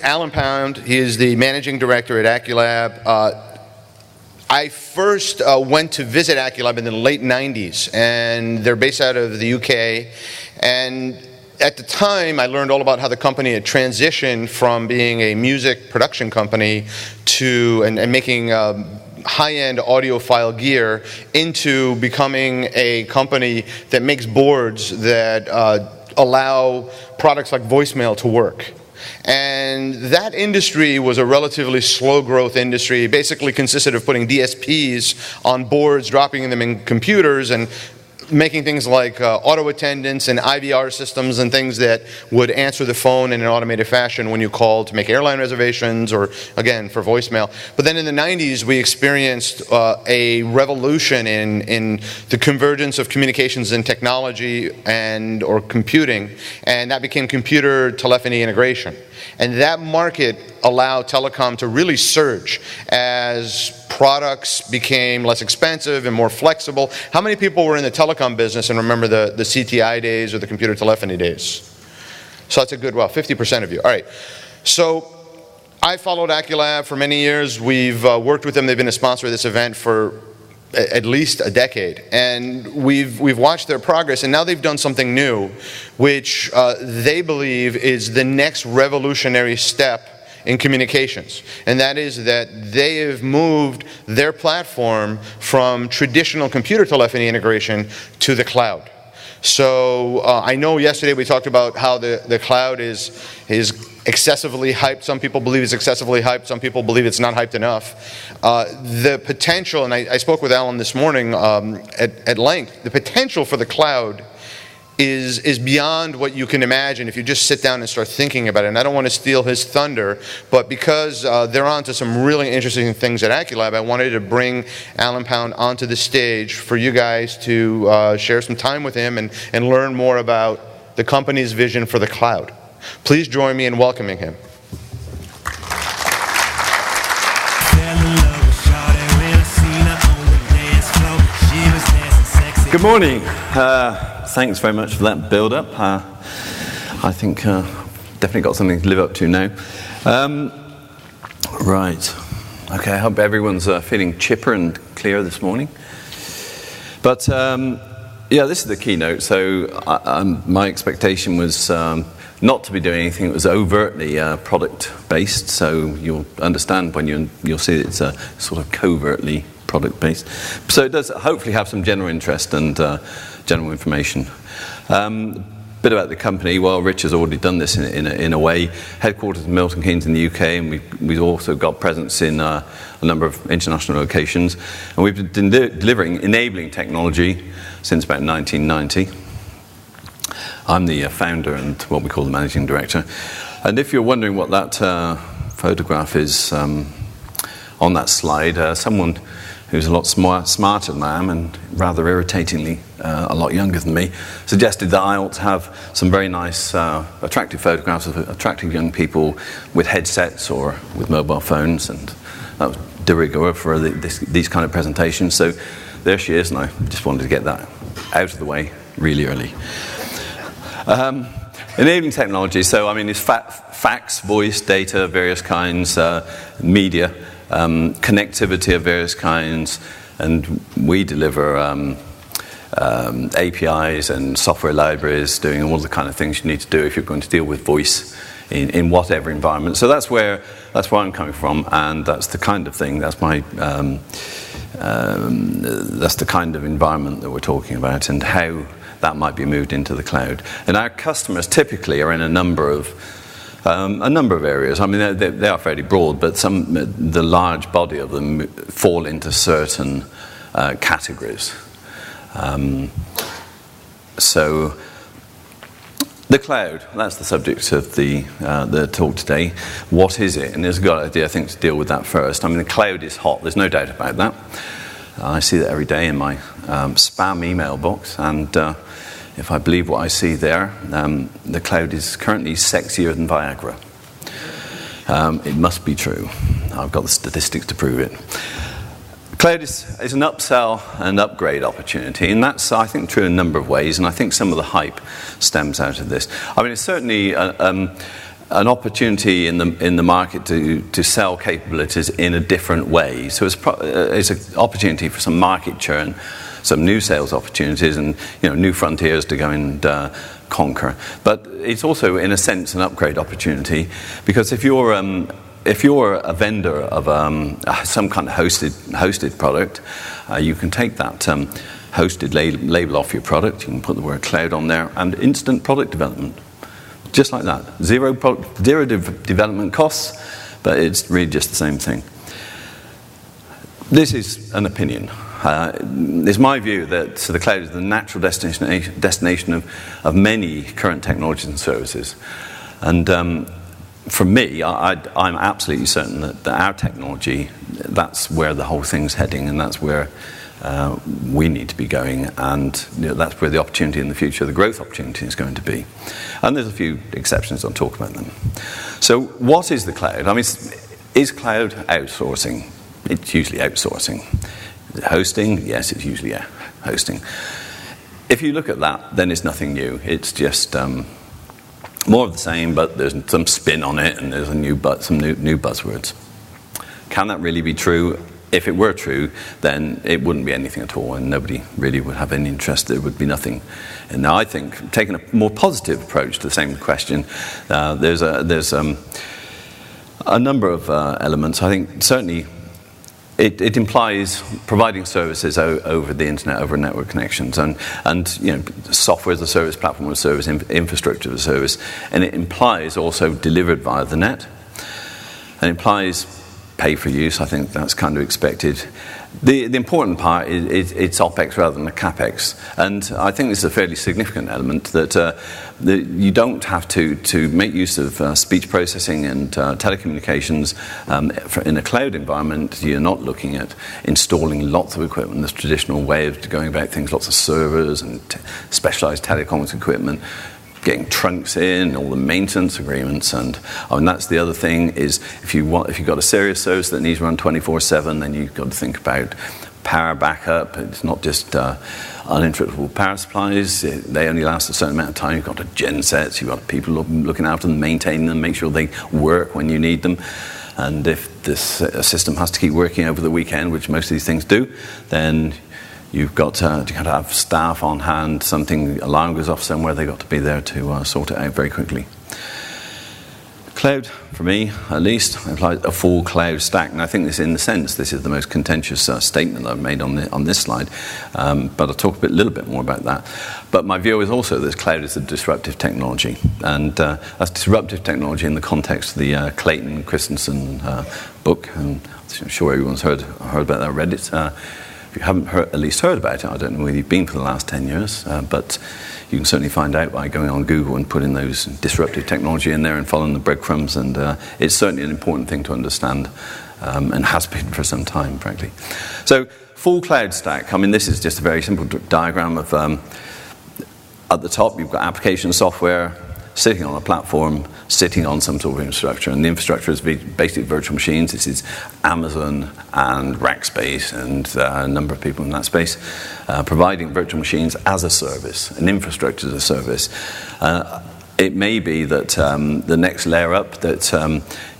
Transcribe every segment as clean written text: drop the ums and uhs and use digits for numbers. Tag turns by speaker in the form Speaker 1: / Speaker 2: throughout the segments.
Speaker 1: Alan Pound. He is the managing director at Aculab. I first went to visit Aculab in the late 90s, and they're based out of the UK. And at the time, I learned all about how the company had transitioned from being a music production company to and making high-end audiophile gear into becoming a company that makes boards that allow products like voicemail to work. And that industry was a relatively slow growth industry. It basically consisted of putting DSPs on boards, dropping them in computers, and making things like auto attendants and IVR systems and things that would answer the phone in an automated fashion when you called to make airline reservations or, again, for voicemail. But then in the 90s, we experienced a revolution in the convergence of communications and technology or computing, and that became computer telephony integration. And that market allowed telecom to really surge as products became less expensive and more flexible. How many people were in the telecom business and remember the CTI days or the computer telephony days? So that's a good, 50% of you. All right. So I followed Aculab for many years. We've worked with them. They've been a sponsor of this event for at least a decade, and we've watched their progress, and now they've done something new, which they believe is the next revolutionary step in communications, and that is that they have moved their platform from traditional computer telephony integration to the cloud. So I know yesterday we talked about how the cloud is excessively hyped. Some people believe it's excessively hyped. Some people believe it's not hyped enough. The potential, and I spoke with Alan this morning at length, the potential for the cloud is beyond what you can imagine if you just sit down and start thinking about it. And I don't want to steal his thunder, but because they're onto some really interesting things at Aculab, I wanted to bring Alan Pound onto the stage for you guys to share some time with him and learn more about the company's vision for the cloud. Please join me in welcoming him.
Speaker 2: Good morning. Thanks very much for that build-up. I think definitely got something to live up to now. Right. Okay, I hope everyone's feeling chipper and clear this morning. But yeah, this is the keynote. So my expectation was not to be doing anything that was overtly product-based. So you'll understand when you'll see it's sort of covertly product-based. So it does hopefully have some general interest and general information. Bit about the company. Well, Rich has already done this in a way. Headquartered in Milton Keynes in the UK, and we've also got presence in a number of international locations. And we've been delivering enabling technology since about 1990. I'm the founder and what we call the managing director. And if you're wondering what that photograph is on that slide, someone who's a lot smarter than I am and rather irritatingly a lot younger than me, suggested that I ought to have some very nice, attractive photographs of attractive young people with headsets or with mobile phones, and that was de rigueur for these kind of presentations. So there she is, and I just wanted to get that out of the way really early. Enabling technology, so I mean it's fax, voice, data, various kinds, media, connectivity of various kinds, and we deliver APIs and software libraries, doing all the kind of things you need to do if you're going to deal with voice in whatever environment. So that's where I'm coming from, and that's the kind of thing. That's my that's the kind of environment that we're talking about, and how that might be moved into the cloud. And our customers typically are in a number of areas. I mean, they are fairly broad, but the large body of them fall into certain categories. So the cloud, that's the subject of the talk today. What is it? And there's a good idea, I think, to deal with that first. I mean, the cloud is hot. There's no doubt about that. I see that every day in my spam email box, and if I believe what I see there, the cloud is currently sexier than Viagra. It must be true. I've got the statistics to prove it. Cloud is an upsell and upgrade opportunity, and that's, I think, true in a number of ways, and I think some of the hype stems out of this. I mean, it's certainly an opportunity in the market to sell capabilities in a different way. So it's an opportunity for some market churn, some new sales opportunities, and new frontiers to go and conquer. But it's also, in a sense, an upgrade opportunity, because if you're a vendor of some kind of hosted product, you can take that hosted label off your product. You can put the word cloud on there, and instant product development, just like that. Zero development costs, but it's really just the same thing. This is an opinion. It's my view that the cloud is the natural destination of many current technologies and services. And for me, I'm absolutely certain that our technology, that's where the whole thing's heading, and that's where we need to be going, and that's where the opportunity in the future, the growth opportunity, is going to be. And there's a few exceptions. I'll talk about them. So what is the cloud? I mean, is cloud outsourcing? It's usually outsourcing. Is it hosting? Yes, it's usually hosting. If you look at that, then it's nothing new. It's just more of the same, but there's some spin on it, and there's some new buzzwords. Can that really be true? If it were true, then it wouldn't be anything at all, and nobody really would have any interest. There would be nothing. And now I think, taking a more positive approach to the same question, there's a number of elements. I think certainly it implies providing services over the internet, over network connections, and software as a service, platform as a service, infrastructure as a service, and it implies also delivered via the net, and it implies pay for use. I think that's kind of expected. The important part is it's OPEX rather than a CAPEX, and I think this is a fairly significant element, that you don't have to make use of speech processing and telecommunications in a cloud environment. You're not looking at installing lots of equipment, this traditional way of going about things, lots of servers and specialized telecoms equipment, getting trunks in, all the maintenance agreements, and that's the other thing, is if you've got a serious service that needs to run 24/7, then you've got to think about power backup. It's not just uninterruptible power supplies. They only last a certain amount of time. You've got gen sets, you've got people looking after them, maintaining them, make sure they work when you need them. And if this system has to keep working over the weekend, which most of these things do, then you've got to have staff on hand. Something, alarm goes off somewhere, they've got to be there to sort it out very quickly. Cloud, for me at least, implies a full cloud stack. And I think this, in the sense, this is the most contentious statement I've made on this slide. But I'll talk a little bit more about that. But my view is also that cloud is a disruptive technology. And that's disruptive technology in the context of the Clayton Christensen book. And I'm sure everyone's heard about that, read it. If you haven't at least heard about it, I don't know where you've been for the last 10 years, but you can certainly find out by going on Google and putting those disruptive technology in there and following the breadcrumbs, and it's certainly an important thing to understand, and has been for some time, frankly. So, full cloud stack. I mean, this is just a very simple diagram of, at the top, you've got application software sitting on a platform, sitting on some sort of infrastructure, and the infrastructure is basically virtual machines. This is Amazon and Rackspace and a number of people in that space providing virtual machines as a service, an infrastructure as a service. It may be that the next layer up, that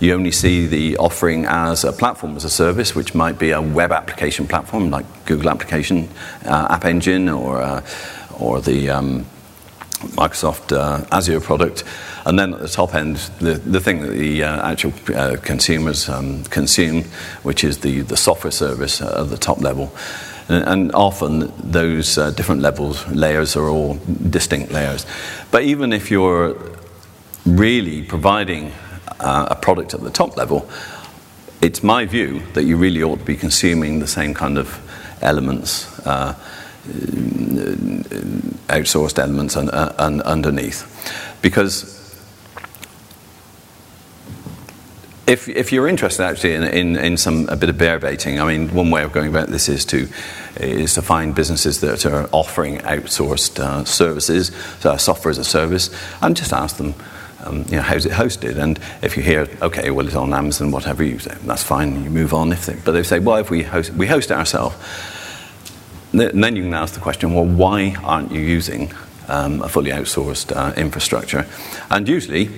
Speaker 2: you only see the offering as a platform as a service, which might be a web application platform like Google Application App Engine, or the Microsoft Azure product, and then at the top end, the thing that the actual consumers consume, which is the software service at the top level. And often those different layers are all distinct layers. But even if you're really providing a product at the top level, it's my view that you really ought to be consuming the same kind of elements, outsourced elements and underneath. Because if you're interested actually in a bit of bear baiting, I mean, one way of going about this is to find businesses that are offering outsourced services, so software as a service, and just ask them, how's it hosted? And if you hear, okay, well, it's on Amazon, whatever, you say, that's fine, you move on. But they say, well, if we host it ourselves, and then you can ask the question, well, why aren't you using a fully outsourced infrastructure? And usually,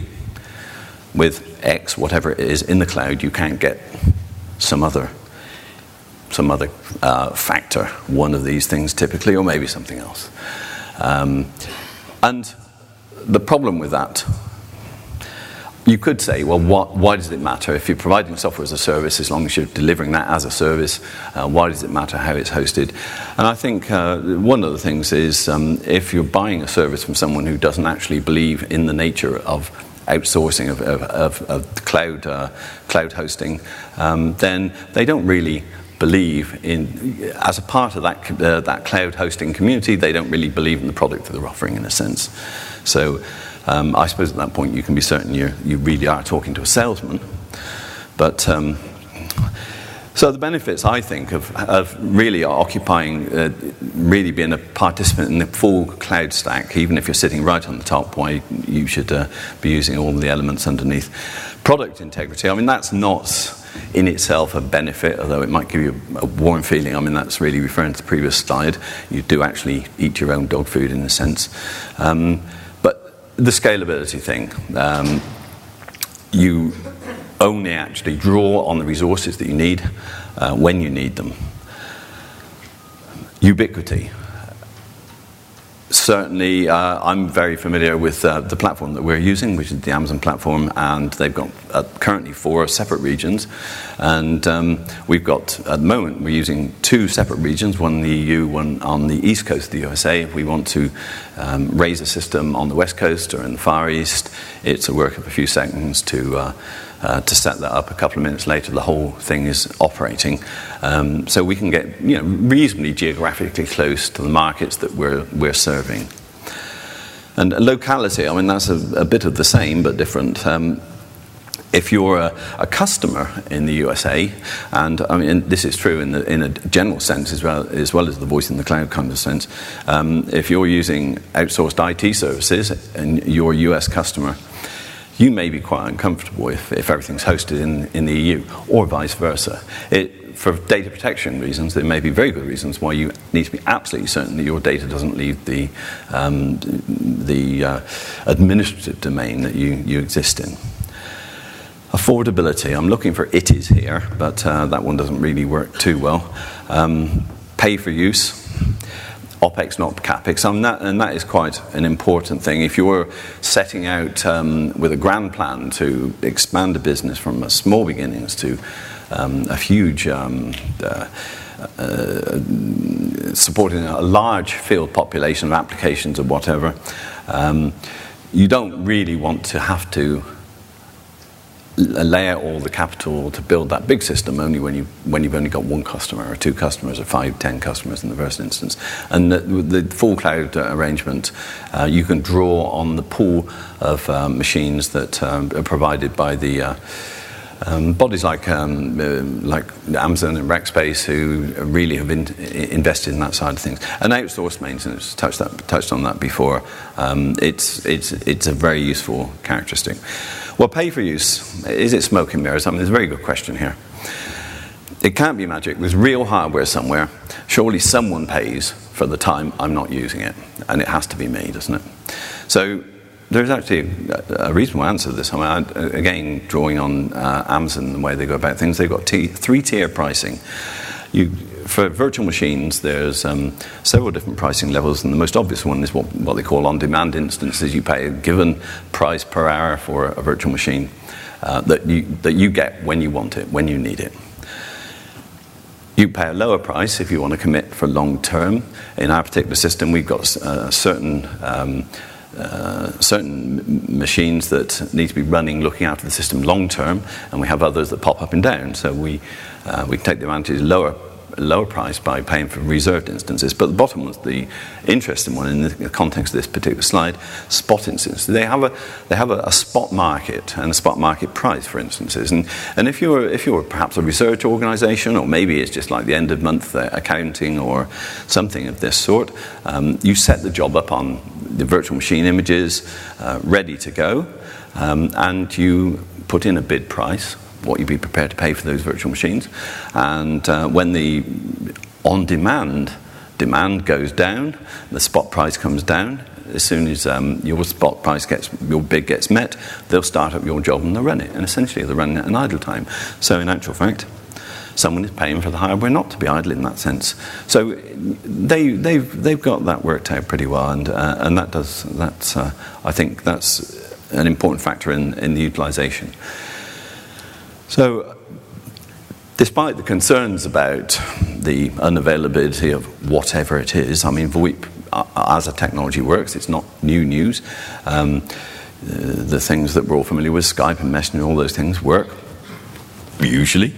Speaker 2: with X, whatever it is, in the cloud, you can't get some other factor, one of these things typically, or maybe something else. And the problem with that, you could say, well, why does it matter? If you're providing software as a service, as long as you're delivering that as a service, why does it matter how it's hosted? And I think one of the things is if you're buying a service from someone who doesn't actually believe in the nature of outsourcing of cloud hosting, then they don't really believe in, as a part of that cloud hosting community, they don't really believe in the product that they're offering, in a sense. So I suppose at that point you can be certain you really are talking to a salesman. But so the benefits, I think, of really occupying, really being a participant in the full cloud stack, even if you're sitting right on the top, why you should be using all the elements underneath. Product integrity, I mean, that's not in itself a benefit, although it might give you a warm feeling. I mean, that's really referring to the previous slide. You do actually eat your own dog food, in a sense. But the scalability thing, you only actually draw on the resources that you need when you need them. Ubiquity. Certainly, I'm very familiar with the platform that we're using, which is the Amazon platform, and they've got currently 4 separate regions. And we've got, at the moment, we're using 2 separate regions, one in the EU, one on the east coast of the USA. If we want to raise a system on the west coast or in the Far East, it's a work of a few seconds to set that up. A couple of minutes later, the whole thing is operating. So we can get reasonably geographically close to the markets that we're serving. And locality, I mean, that's a bit of the same but different. If you're a customer in the USA, and I mean this is true in a general sense as well as the voice in the cloud kind of sense, if you're using outsourced IT services and you're a US customer, you may be quite uncomfortable if everything's hosted in the EU, or vice versa. For data protection reasons, there may be very good reasons why you need to be absolutely certain that your data doesn't leave the administrative domain that you exist in. Affordability. I'm looking for it is here, but that one doesn't really work too well. Pay for use. OPEX, not CAPEX, and that is quite an important thing. If you're setting out with a grand plan to expand a business from small beginnings to a huge supporting a large field population of applications or whatever, you don't really want to have to lay out all the capital to build that big system only when you've only got 1 customer or 2 customers or 5, 10 customers in the first instance. And the full cloud arrangement, you can draw on the pool of machines that are provided by the bodies like Amazon and Rackspace, who really have invested in that side of things. And outsourced maintenance, touched on that before. It's a very useful characteristic. Well, pay for use, is it smoke and mirrors? I mean, there's a very good question here. It can't be magic. There's real hardware somewhere. Surely someone pays for the time I'm not using it, and it has to be me, doesn't it? So there's actually a reasonable answer to this. I mean, again, drawing on Amazon and the way they go about things, they've got 3-tier pricing. For virtual machines, there's several different pricing levels, and the most obvious one is what they call on-demand instances. You pay a given price per hour for a virtual machine that you get when you want it, when you need it. You pay a lower price if you want to commit for long term. In our particular system, we've got certain machines that need to be running, looking after the system long term, and we have others that pop up and down. So we take the advantage of lower price by paying for reserved instances. But the bottom one's the interesting one in the context of this particular slide: spot instances. They have a spot market and a spot market price for instances. And if you're perhaps a research organization, or maybe it's just like the end of month accounting or something of this sort, you set the job up on the virtual machine images ready to go, and you put in a bid price, what you'd be prepared to pay for those virtual machines. And when the on-demand demand goes down, the spot price comes down, as soon as your spot price your bid gets met, they'll start up your job and they'll run it. And essentially, they're running it in idle time. So in actual fact, someone is paying for the hardware not to be idle in that sense. So they've got that worked out pretty well, and I think that's an important factor in the utilization. So, despite the concerns about the unavailability of whatever it is, I mean, VoIP as a technology works. It's not new news. The things that we're all familiar with, Skype and Messenger, all those things work usually,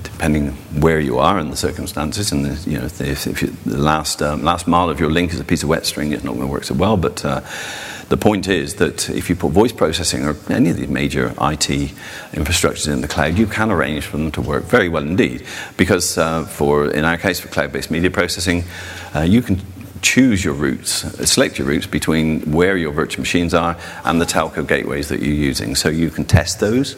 Speaker 2: depending where you are and the circumstances. And if the last mile of your link is a piece of wet string, it's not going to work so well. But the point is that if you put voice processing or any of the major IT infrastructures in the cloud, you can arrange for them to work very well indeed. Because in our case, for cloud-based media processing, you can choose your routes, select your routes between where your virtual machines are and the telco gateways that you're using. So you can test those.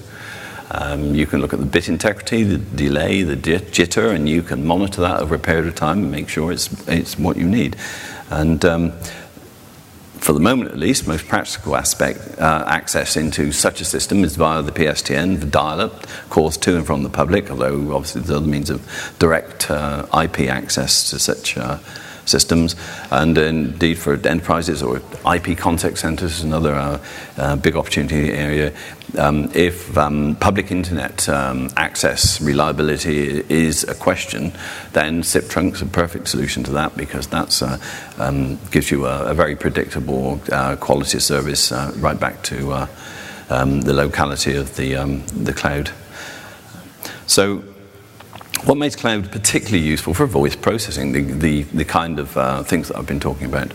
Speaker 2: You can look at the bit integrity, the delay, the jitter, and you can monitor that over a period of time and make sure it's what you need. And for the moment at least, most practical access into such a system is via the PSTN, the dial-up calls to and from the public, although obviously there's other means of direct IP access to such systems. And indeed for enterprises or IP contact centers is another big opportunity area. If public internet access reliability is a question, then SIP trunks are a perfect solution to that, because that's gives you a very predictable quality of service right back to the locality of the cloud. So what makes cloud particularly useful for voice processing, the kind of things that I've been talking about?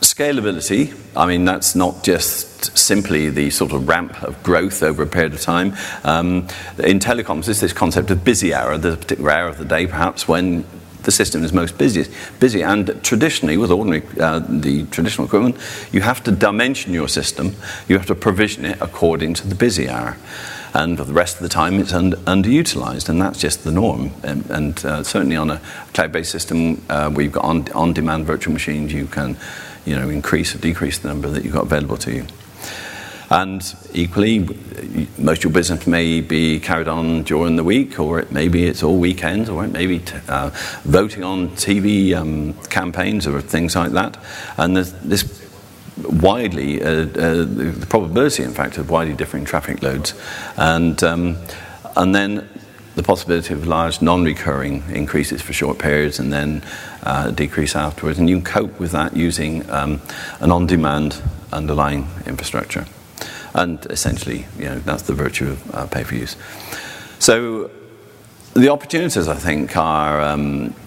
Speaker 2: Scalability, I mean, that's not just simply the sort of ramp of growth over a period of time. In telecoms, there's this concept of busy hour, the particular hour of the day perhaps when the system is most busy. And traditionally, with the traditional equipment, you have to dimension your system, you have to provision it according to the busy hour. And for the rest of the time, it's underutilized, and that's just the norm. And certainly on a cloud-based system where you've got on-demand virtual machines, you can increase or decrease the number that you've got available to you. And equally, most of your business may be carried on during the week, or it's all weekends, or it may be voting on TV campaigns or things like that. And there's this widely, the probability, in fact, of widely differing traffic loads, and then the possibility of large non-recurring increases for short periods and then decrease afterwards. And you can cope with that using an on-demand underlying infrastructure. And essentially, that's the virtue of pay-for-use. So the opportunities, I think, are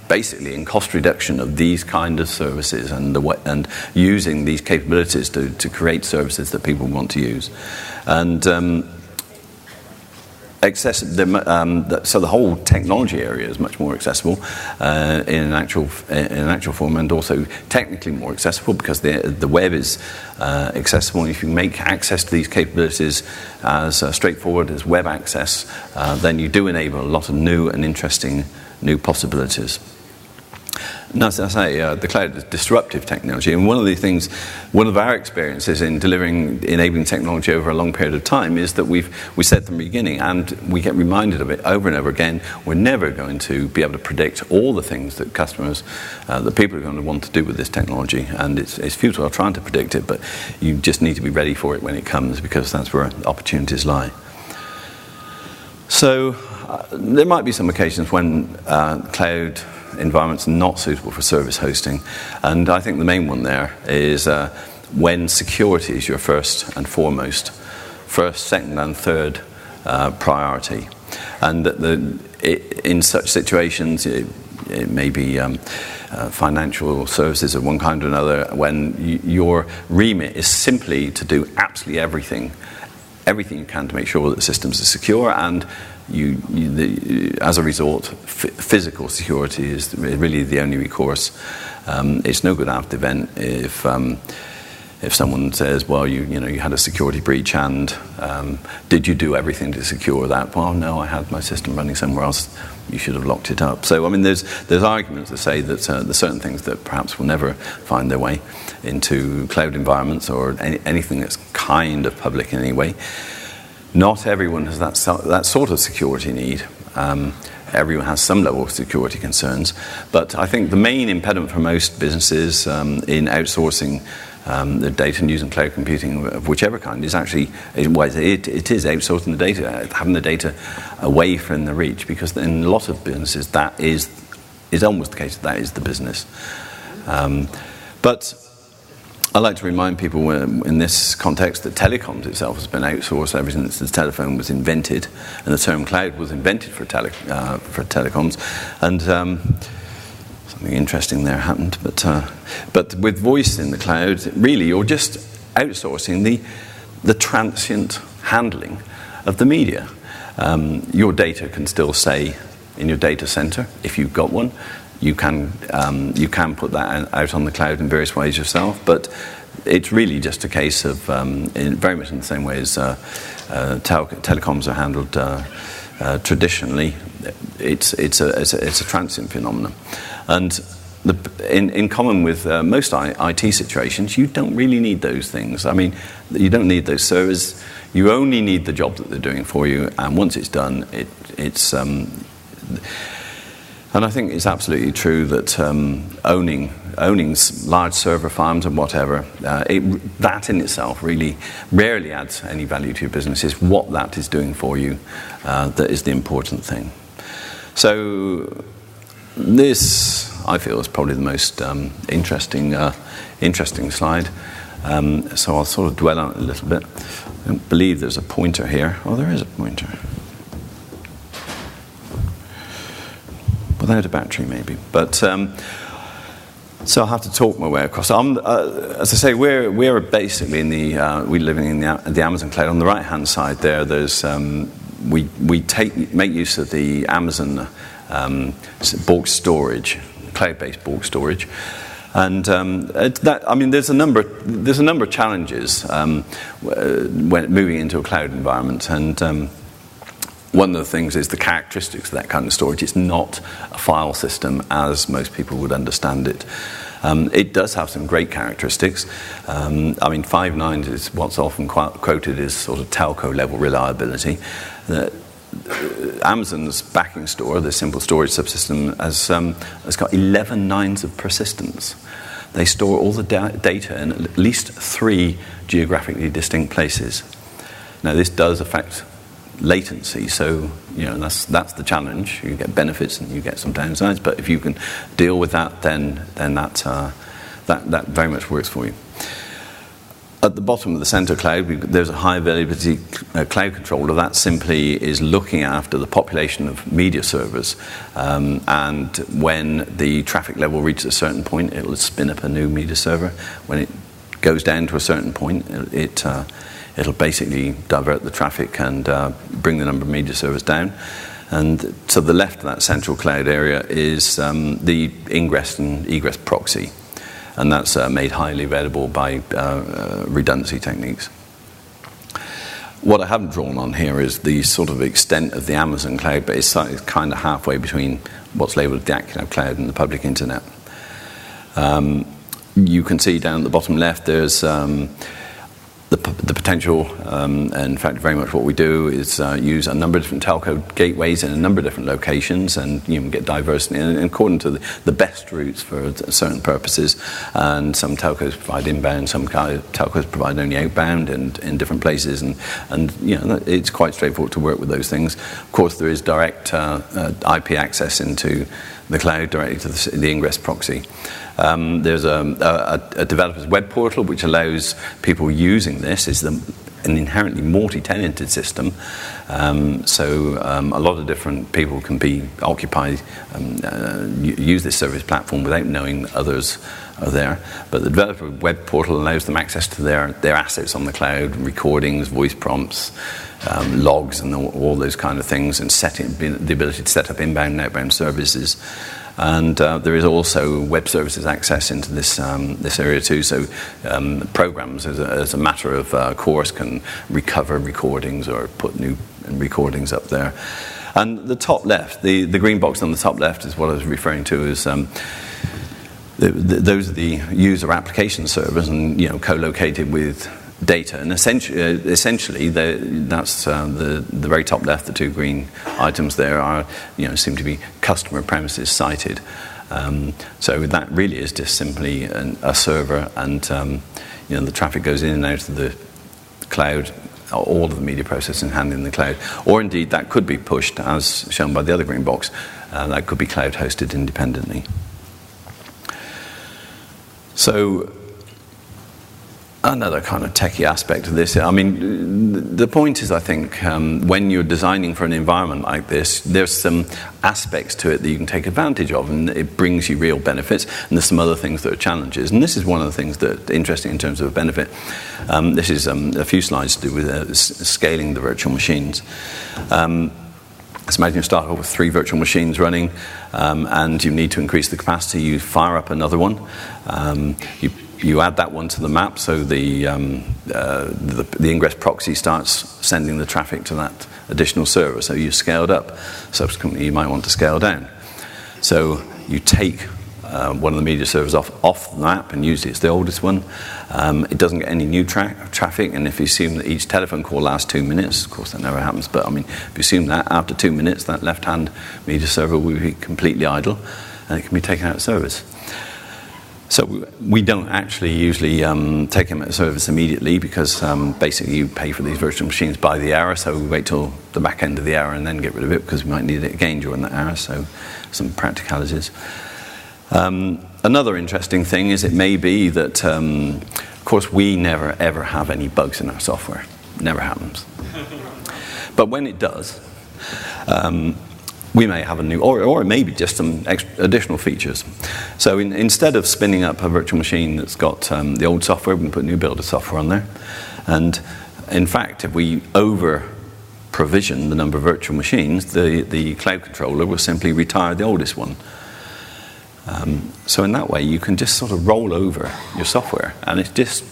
Speaker 2: basically in cost reduction of these kind of services and using these capabilities to create services that people want to use. And so the whole technology area is much more accessible in an actual form, and also technically more accessible because the web is accessible. And if you make access to these capabilities as straightforward as web access, then you do enable a lot of new and interesting new possibilities. Now, as I say, the cloud is disruptive technology, and one of our experiences in enabling technology over a long period of time is that we said from the beginning, and we get reminded of it over and over again, we're never going to be able to predict all the things that customers, that people are going to want to do with this technology, and it's futile trying to predict it, but you just need to be ready for it when it comes, because that's where opportunities lie. So there might be some occasions when cloud environments are not suitable for service hosting, and I think the main one there is when security is your first, second and third priority, and in such situations it may be financial services of one kind or another, when your remit is simply to do absolutely everything you can to make sure that the systems are secure, and as a result, physical security is really the only recourse. It's no good after the event if if someone says, well, you had a security breach, and did you do everything to secure that? Well, no, I had my system running somewhere else. You should have locked it up. So, I mean, there's arguments to say that there's certain things that perhaps will never find their way into cloud environments or anything that's kind of public in any way. Not everyone has that sort of security need. Everyone has some level of security concerns. But I think the main impediment for most businesses in outsourcing the data and using cloud computing of whichever kind is actually, it is outsourcing the data, having the data away from the reach, because in a lot of businesses that is almost the case, that is the business. But I like to remind people in this context that telecoms itself has been outsourced ever since the telephone was invented, and the term cloud was invented for telecoms. And something interesting there happened, but with voice in the cloud, really you're just outsourcing the transient handling of the media. Your data can still stay in your data center if you've got one. You can put that out on the cloud in various ways yourself, but it's really just a case of very much in the same way as telecoms are handled traditionally. It's a transient phenomenon, and in common with most IT situations, you don't really need those things. I mean, you don't need those servers. You only need the job that they're doing for you, and once it's done, it's. And I think it's absolutely true that owning large server farms and whatever, that in itself really rarely adds any value to your business. It's what that is doing for you that is the important thing. So this, I feel, is probably the most interesting slide. So I'll sort of dwell on it a little bit. I don't believe there's a pointer here. Oh, there is a pointer. Without a battery, maybe. But so I'll have to talk my way across. As I say, we're basically we're living in the Amazon cloud. On the right-hand side there's we make use of the Amazon bulk storage, cloud-based bulk storage, and there's a number of challenges when moving into a cloud environment, and one of the things is the characteristics of that kind of storage. It's not a file system as most people would understand it. It does have some great characteristics. 5 nines is what's often quoted as sort of telco level reliability. Amazon's backing store, the simple storage subsystem, has got 11 nines of persistence. They store all the data in at least 3 geographically distinct places. Now, this does affect latency, so that's the challenge. You get benefits and you get some downsides, but if you can deal with that, then that very much works for you. At the bottom of the center cloud, there's a high availability cloud controller that simply is looking after the population of media servers, and when the traffic level reaches a certain point, it'll spin up a new media server. When it goes down to a certain point, it'll basically divert the traffic and bring the number of media servers down. And to the left of that central cloud area is the ingress and egress proxy. And that's made highly available by redundancy techniques. What I haven't drawn on here is the sort of extent of the Amazon cloud, but it's kind of halfway between what's labeled the Aculab cloud and the public internet. You can see down at the bottom left there's the potential, and in fact very much what we do is use a number of different telco gateways in a number of different locations, and you can get diversity and according to the best routes for certain purposes. And some telcos provide inbound, some telcos provide only outbound and in different places, and it's quite straightforward to work with those things. Of course, there is direct IP access into the cloud directly to the ingress proxy. There's a developer's web portal which allows people using this. It's an inherently multi-tenanted system, so a lot of different people can use this service platform without knowing others are there. But the developer web portal allows them access to their assets on the cloud, recordings, voice prompts, logs, and all those kind of things, and the ability to set up inbound and outbound services. And there is also web services access into this area too. So programs, as a matter of course, can recover recordings or put new recordings up there. And the top left, the green box on the top left is what I was referring to as those are the user application servers, and co-located with data. And essentially that's the very top left. The two green items there are seem to be customer premises sited. So that really is just simply a server, and the traffic goes in and out of the cloud. All of the media processing handled in the cloud, or indeed that could be pushed, as shown by the other green box. That could be cloud hosted independently. So another kind of techie aspect of this, I mean, the point is, I think, when you're designing for an environment like this, there's some aspects to it that you can take advantage of, and it brings you real benefits, and there's some other things that are challenges. And this is one of the things that interesting in terms of a benefit. This is a few slides to do with scaling the virtual machines. So imagine you start off with 3 virtual machines running, and you need to increase the capacity. You fire up another one. You add that one to the map, so the ingress proxy starts sending the traffic to that additional server. So you've scaled up. Subsequently, you might want to scale down. So you take one of the media servers off the map, and usually it's the oldest one. It doesn't get any new traffic, and if you assume that each telephone call lasts 2 minutes, of course that never happens, but I mean, if you assume that after 2 minutes, that left-hand media server will be completely idle, and it can be taken out of service. So we don't actually usually take them out of service immediately, because basically you pay for these virtual machines by the hour, so we wait till the back end of the hour and then get rid of it, because we might need it again during that hour, so some practicalities. Another interesting thing is it may be that, of course, we never ever have any bugs in our software. Never happens. But when it does, we may have a new, or maybe just some additional features. So instead of spinning up a virtual machine that's got the old software, we can put new builder software on there. And in fact, if we over-provision the number of virtual machines, the cloud controller will simply retire the oldest one. So in that way, you can just sort of roll over your software, and it just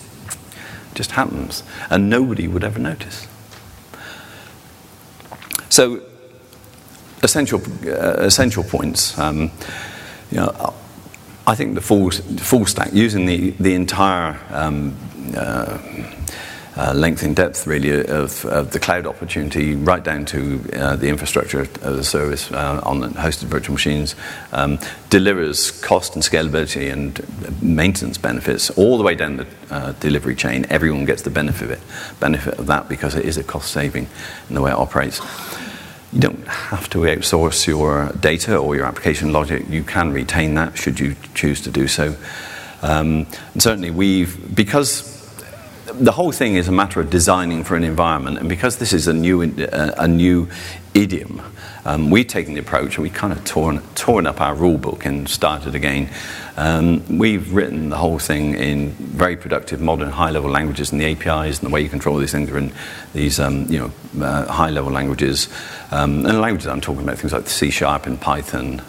Speaker 2: happens, and nobody would ever notice. So essential points. I think the full stack, using the entire length and depth really of the cloud opportunity, right down to the infrastructure as a service on hosted virtual machines, delivers cost and scalability and maintenance benefits all the way down the delivery chain. Everyone gets the benefit of that, because it is a cost saving in the way it operates. You don't have to outsource your data or your application logic. You can retain that should you choose to do so. And certainly because the whole thing is a matter of designing for an environment, and because this is a new idiom, we've taken the approach, and we've kind of torn up our rule book and started again. We've written the whole thing in very productive, modern, high-level languages, and the APIs and the way you control these things are in these high-level languages. And the languages I'm talking about, things like C# and Python,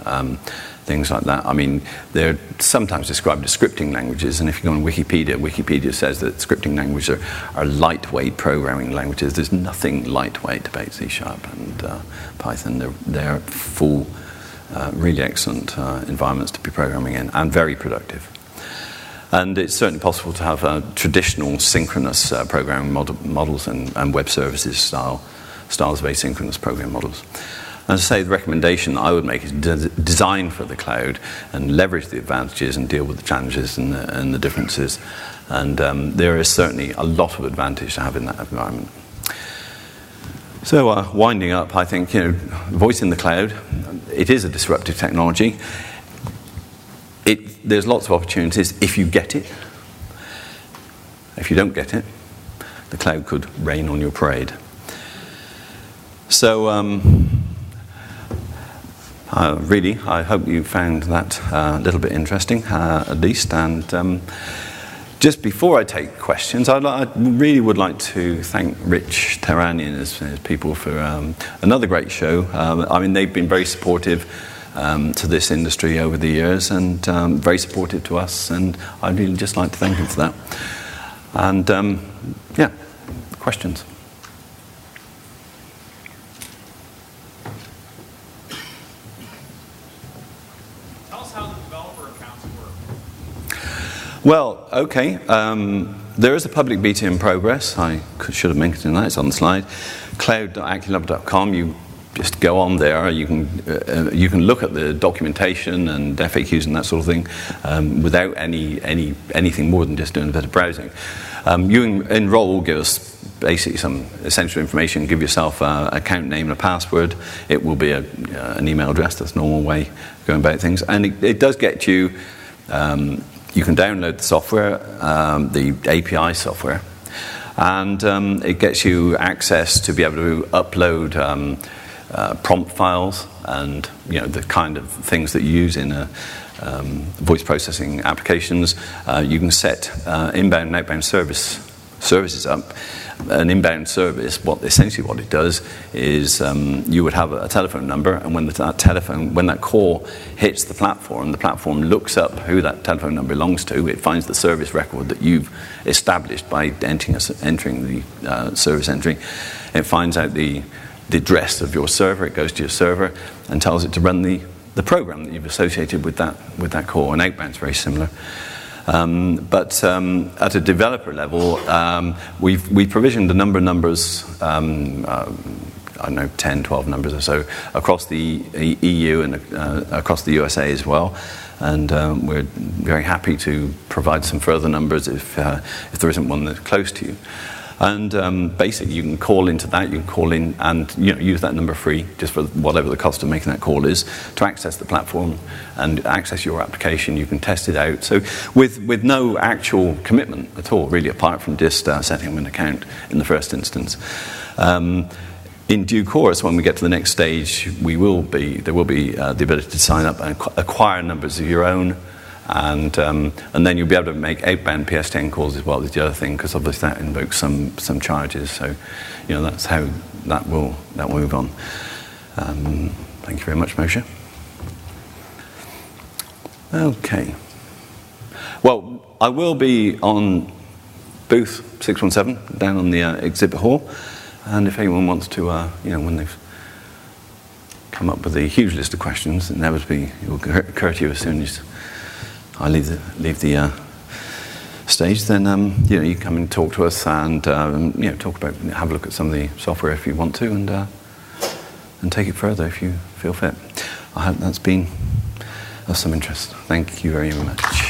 Speaker 2: things like that. I mean, they're sometimes described as scripting languages, and if you go on Wikipedia says that scripting languages are lightweight programming languages. There's nothing lightweight about C# and Python. They're full, really excellent environments to be programming in, and very productive. And it's certainly possible to have traditional synchronous programming models and web services styles of asynchronous programming models. As I say, the recommendation I would make is design for the cloud and leverage the advantages and deal with the challenges and the differences. And there is certainly a lot of advantage to having that environment. So winding up, I think, voice in the cloud, it is a disruptive technology. There's lots of opportunities if you get it. If you don't get it, the cloud could rain on your parade. So really, I hope you found that a little bit interesting, at least. And just before I take questions, I really would like to thank Rich Terrani and his people for another great show. I mean, they've been very supportive to this industry over the years, and very supportive to us, and I'd really just like to thank him for that. And yeah, questions?
Speaker 3: Tell us how the developer accounts work.
Speaker 2: Well, okay. There is a public beta in progress. I should have mentioned that. It's on the slide. Cloud.aculab.com. You just go on there. You can look at the documentation and FAQs and that sort of thing without anything more than just doing a bit of browsing. You enroll, give us basically some essential information. Give yourself an account name and a password. It will be an email address. That's the normal way of going about things. And it does get you. You can download the software, the API software, and it gets you access to be able to upload prompt files and the kind of things that you use in voice processing applications. You can set inbound and outbound services up. An inbound service, essentially what it does is you would have a telephone number, and when that call hits the platform looks up who that telephone number belongs to. It finds the service record that you've established by entering the service entry. It finds out the address of your server. It goes to your server and tells it to run the program that you've associated with that call. And outbound's very similar. But at a developer level, we've provisioned a number of numbers, I don't know, 10, 12 numbers or so, across the EU and across the USA as well. And we're very happy to provide some further numbers if there isn't one that's close to you. And basically, you can call into that. You can call in and use that number free, just for whatever the cost of making that call is, to access the platform and access your application. You can test it out. So with no actual commitment at all, really, apart from just setting up an account in the first instance. In due course, when we get to the next stage, there will be the ability to sign up and acquire numbers of your own. And then you'll be able to make outbound PS10 calls as well as the other thing, because obviously that invokes some charges. So, that's how that will move on. Thank you very much, Moshe. Okay. Well, I will be on booth 617 down on the exhibit hall, and if anyone wants to, when they've come up with a huge list of questions, inevitably it will occur to you as soon as I leave the stage, then you come and talk to us and talk about, have a look at some of the software if you want to, and take it further if you feel fit. I hope that's been of some interest. Thank you very much.